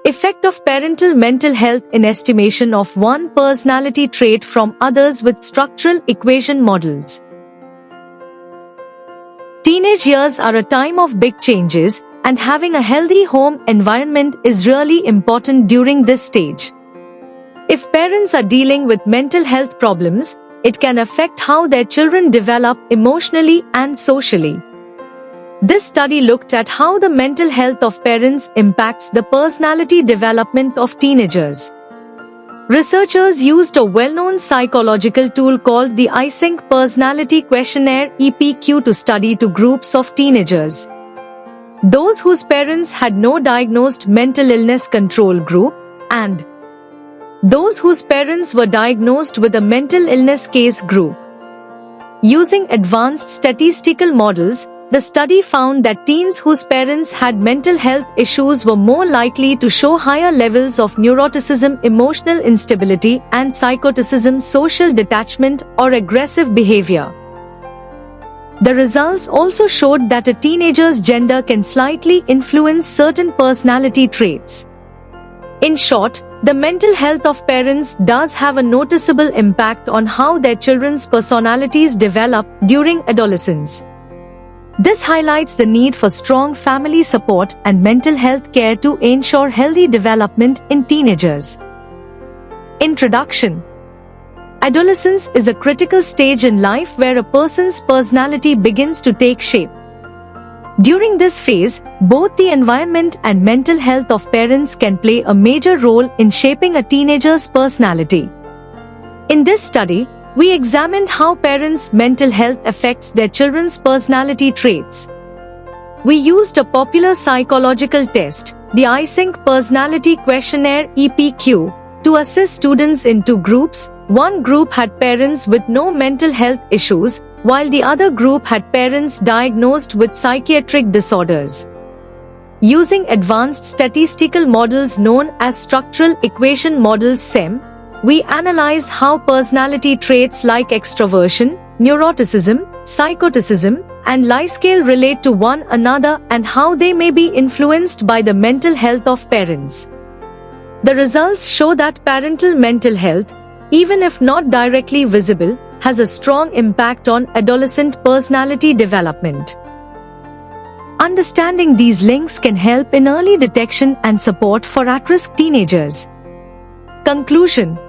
Effect of parental mental health in estimation of one personality trait from others with structural equation models. Teenage years are a time of big changes, and having a healthy home environment is really important during this stage. If parents are dealing with mental health problems, it can affect how their children develop emotionally and socially. This study looked at how the mental health of parents impacts the personality development of teenagers. Researchers used a well-known psychological tool called the Eysenck Personality Questionnaire (EPQ) to study two groups of teenagers. Those whose parents had no diagnosed mental illness control group, and those whose parents were diagnosed with a mental illness case group. Using advanced statistical models, the study found that teens whose parents had mental health issues were more likely to show higher levels of neuroticism, emotional instability, and psychoticism, social detachment, or aggressive behavior. The results also showed that a teenager's gender can slightly influence certain personality traits. In short, the mental health of parents does have a noticeable impact on how their children's personalities develop during adolescence. This highlights the need for strong family support and mental health care to ensure healthy development in teenagers. Introduction. Adolescence is a critical stage in life where a person's personality begins to take shape. During this phase, both the environment and mental health of parents can play a major role in shaping a teenager's personality. In this study, we examined how parents' mental health affects their children's personality traits. We used a popular psychological test, the Eysenck Personality Questionnaire (EPQ), to assess students in two groups. One group had parents with no mental health issues, while the other group had parents diagnosed with psychiatric disorders. Using advanced statistical models known as structural equation models (SEM), we analyzed how personality traits like extroversion, neuroticism, psychoticism, and life scale relate to one another and how they may be influenced by the mental health of parents. The results show that parental mental health, even if not directly visible, has a strong impact on adolescent personality development. Understanding these links can help in early detection and support for at-risk teenagers. Conclusion.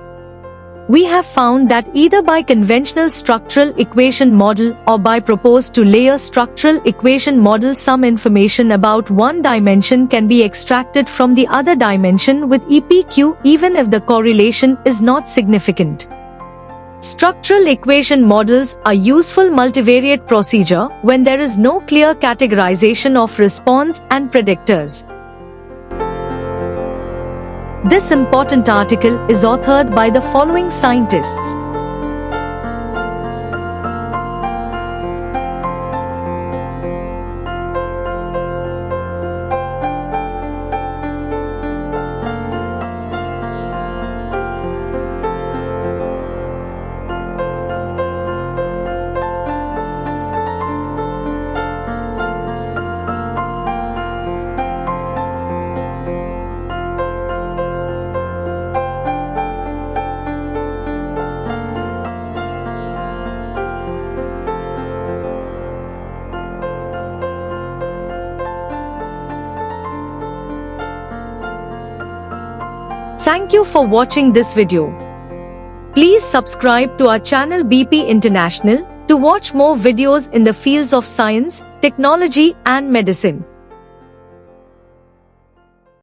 We have found that either by conventional structural equation model or by proposed to layer structural equation model, some information about one dimension can be extracted from the other dimension with EPQ even if the correlation is not significant. Structural equation models are useful multivariate procedure when there is no clear categorization of response and predictors. This important article is authored by the following scientists: Thank you for watching this video. Please subscribe to our channel BP International to watch more videos in the fields of science, technology and medicine.